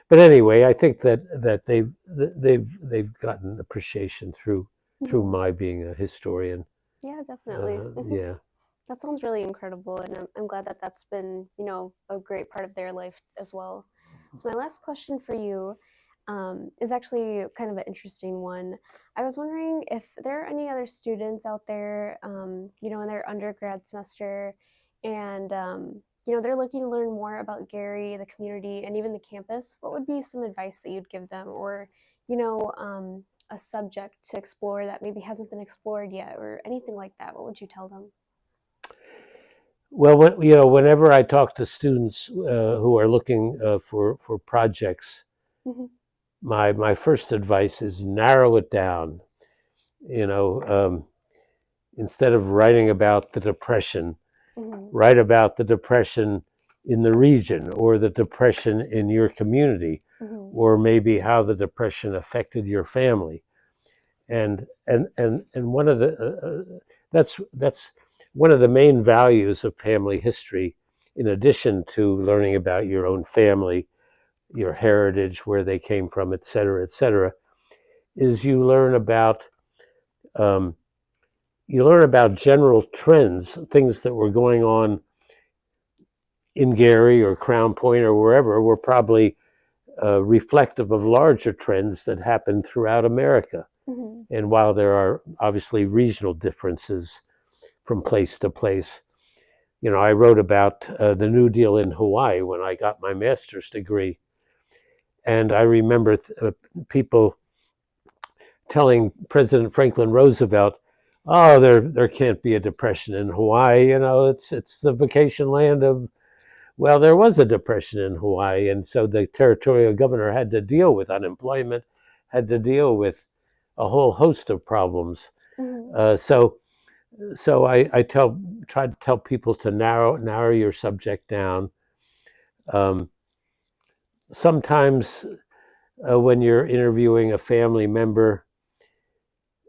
But anyway, I think that they've gotten appreciation through my being a historian. Yeah, definitely. Yeah. That sounds really incredible, and I'm glad that that's been, a great part of their life as well. So my last question for you is actually kind of an interesting one. I was wondering if there are any other students out there, in their undergrad semester, and they're looking to learn more about Gary, the community, and even the campus. What would be some advice that you'd give them, or a subject to explore that maybe hasn't been explored yet, or anything like that? What would you tell them? Well, whenever I talk to students who are looking for projects, Mhm. my first advice is narrow it down. You know, instead of writing about the Depression, Mhm. write about the Depression in the region or the Depression in your community, Mhm. or maybe how the Depression affected your family. And one of the that's one of the main values of family history, in addition to learning about your own family, your heritage, where they came from, et cetera, is um, you learn about general trends, things that were going on in Gary or Crown Point or wherever, were probably reflective of larger trends that happened throughout America. Mhm. And while there are obviously regional differences from place to place, I wrote about the New Deal in Hawaii when I got my master's degree. And I remember people telling President Franklin Roosevelt, "Oh, there can't be a depression in Hawaii. It's the vacation land of." Well, there was a depression in Hawaii, and so the territorial governor had to deal with unemployment, had to deal with a whole host of problems. Mhm. So I try to tell people to narrow your subject down. Um, Sometimes when you're interviewing a family member,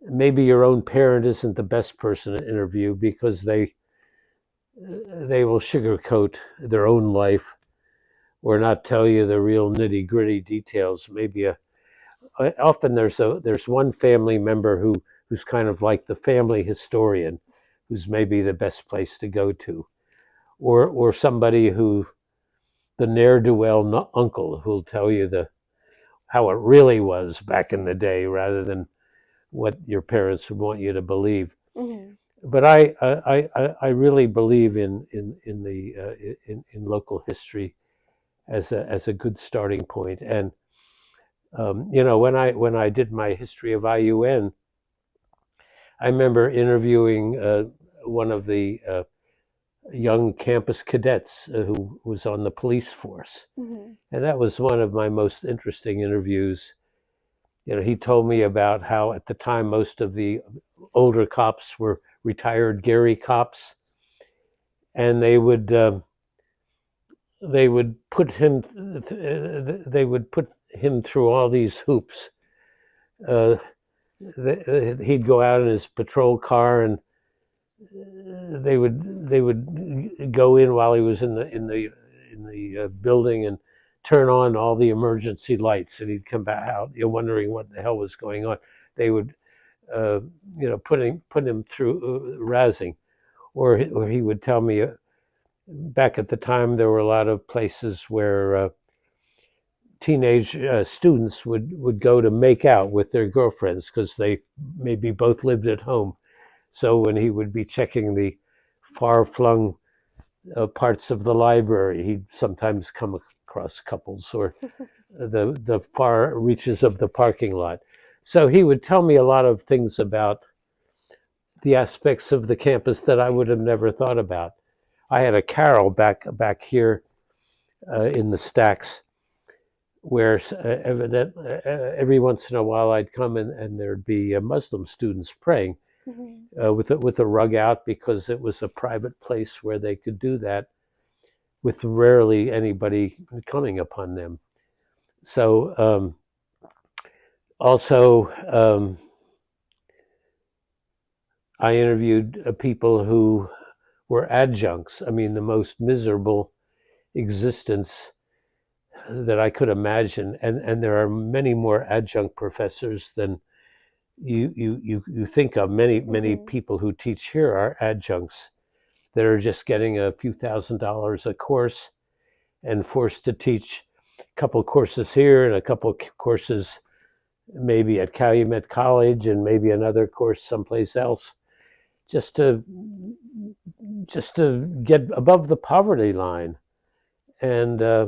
maybe your own parent isn't the best person to interview because they will sugarcoat their own life or not tell you the real nitty gritty details. Often there's one family member who's kind of like the family historian, who's maybe the best place to go to, or somebody who the ne'er do well uncle who'll tell you the how it really was back in the day rather than what your parents would want you to believe. Mhm. But I really believe in local history as a good starting point. And when I did my history of IUN, I remember interviewing one of the young campus cadets who was on the police force, Mhm. and that was one of my most interesting interviews. He told me about how at the time most of the older cops were retired Gary cops, and they would put him through all these hoops. Uh, he'd go out in his patrol car, and they would go in while he was in the building and turn on all the emergency lights, and he'd come back out, wondering what the hell was going on. They would, uh, put him through razzing, or he would tell me. Back at the time, there were a lot of places where teenage students would go to make out with their girlfriends because they maybe both lived at home. So when he would be checking the far-flung parts of the library, he'd sometimes come across couples, or the far reaches of the parking lot. So he would tell me a lot of things about the aspects of the campus that I would have never thought about. I had a carol back here in the stacks where every once in a while I'd come and there'd be Muslim students praying Mhm. with a rug out, because it was a private place where they could do that with rarely anybody coming upon them. So also I interviewed people who were adjuncts. I mean, the most miserable existence that I could imagine, and there are many more adjunct professors than you think of. Many Mhm. people who teach here are adjuncts that are just getting a few $1,000s a course and forced to teach a couple courses here and a couple courses maybe at Calumet College and maybe another course someplace else, just to just to get above the poverty line. And uh,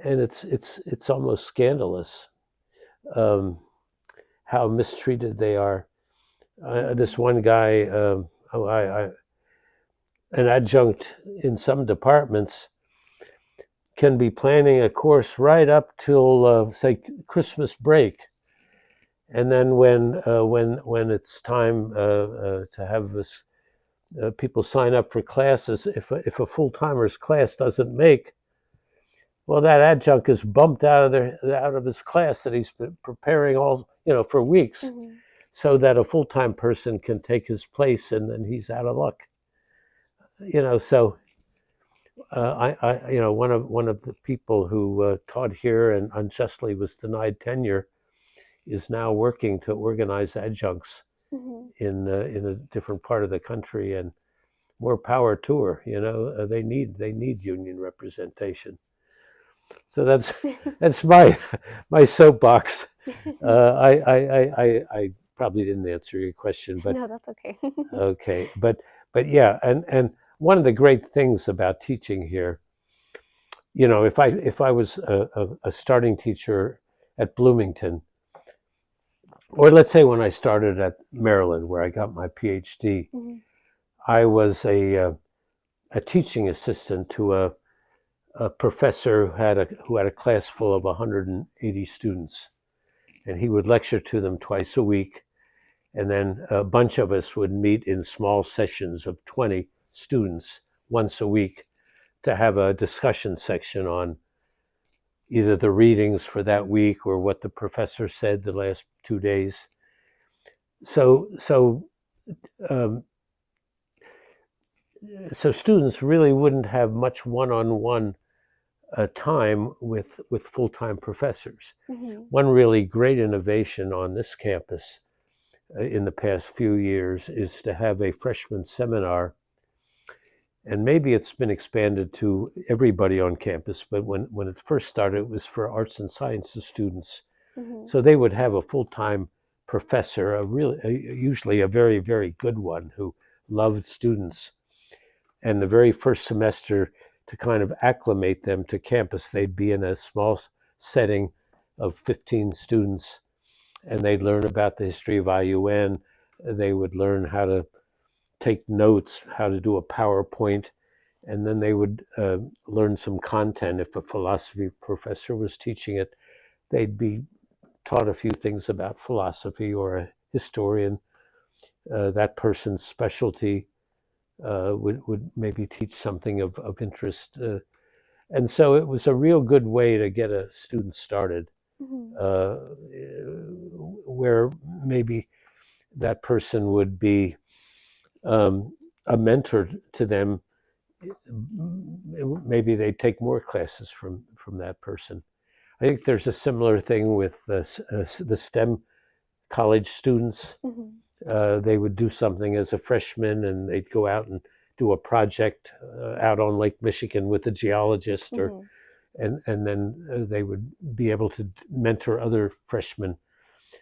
and it's almost scandalous, um, how mistreated they are. This Mhm. one guy, oh, I an adjunct in some departments can be planning a course right up till say Christmas break, and then when it's time to have this people sign up for classes, if a full timer's class doesn't make, well, that adjunct is bumped out of his class that he's been preparing all for weeks, Mm-hmm. so that a full time person can take his place, and then he's out of luck. So one of the people who taught here and unjustly was denied tenure is now working to organize adjuncts Mm-hmm. in a different part of the country, and more power to her. They need union representation. So that's my soapbox. I probably didn't answer your question, but No, that's okay. okay, but yeah, and one of the great things about teaching here, if I was a starting teacher at Bloomington, or let's say when I started at Maryland, where I got my PhD, Mm-hmm. I was a teaching assistant to a professor who had a class full of 180 students, and he would lecture to them twice a week, and then a bunch of us would meet in small sessions of 20 students once a week to have a discussion section on either the readings for that week or what the professor said the last 2 days. So um, so students really wouldn't have much one-on-one time with full-time professors. Mm-hmm. One really great innovation on this campus in the past few years is to have a freshman seminar, and maybe it's been expanded to everybody on campus, but when it first started, it was for arts and sciences students. Mm-hmm. So they would have a full-time professor, usually a very, very good one who loved students. And the very first semester, to kind of acclimate them to campus, they'd be in a small setting of 15 students, and they'd learn about the history of IUN. They would learn how to take notes, how to do a PowerPoint, and then they would learn some content. If a philosophy professor was teaching it, they'd be taught a few things about philosophy, or a historian, that person's specialty would maybe teach something of interest. And so it was a real good way to get a student started, Mm-hmm. uh, where maybe that person would be a mentor to them. Maybe they take more classes from that person. I think there's a similar thing with the STEM college students. Mm-hmm. They would do something as a freshman, and they'd go out and do a project out on Lake Michigan with a geologist, or Mm-hmm. and then they would be able to mentor other freshmen.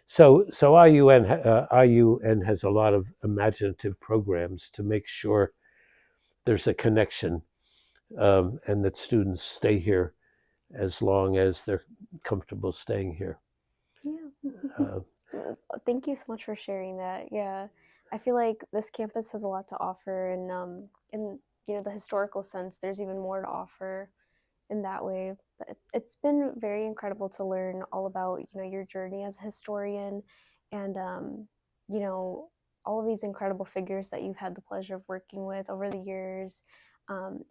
So IUN has a lot of imaginative programs to make sure there's a connection, and that students stay here as long as they're comfortable staying here. Yeah. Uh, Thank you so much for sharing that. Yeah, I feel like this campus has a lot to offer, and in the historical sense, there's even more to offer in that way. But it's been very incredible to learn all about your journey as a historian, and you know all of these incredible figures that you've had the pleasure of working with over the years.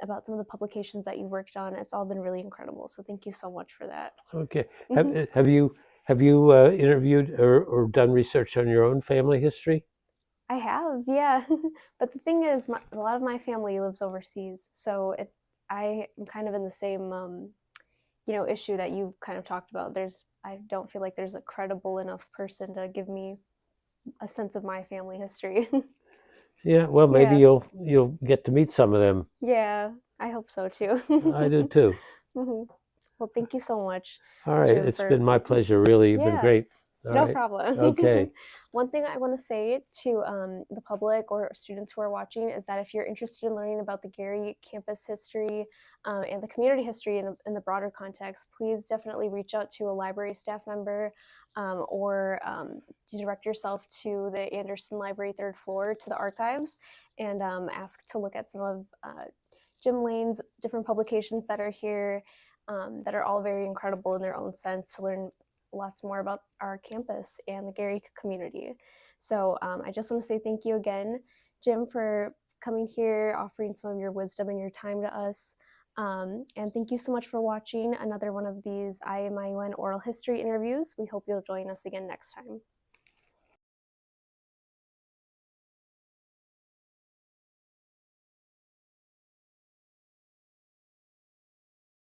About some of the publications that you've worked on, it's all been really incredible. So thank you so much for that. okay. Hmm. Have you interviewed or done research on your own family history? I have, yeah. But the thing is, a lot of my family lives overseas, so I am kind of in the same, issue that you kind of talked about. I don't feel like there's a credible enough person to give me a sense of my family history. Yeah. Well, maybe Yeah, you'll get to meet some of them. yeah, I hope so too. I do too. Hmm. Well, thank you so much, All right. Jim, It's been for my pleasure. Really, you've been yeah, great. All No right. problem. Okay. One thing I want to say to the public or students who are watching is that if you're interested in learning about the Gary campus history and the community history in the broader context, please definitely reach out to a library staff member or direct yourself to the Anderson Library third floor to the archives and ask to look at some of Jim Lane's different publications that are here that are all very incredible in their own sense to learn lots more about our campus and the Gary community. So I just want to say thank you again, Jim, for coming here, offering some of your wisdom and your time to us. And thank you so much for watching another one of these Am IUN oral history interviews. We hope you'll join us again next time.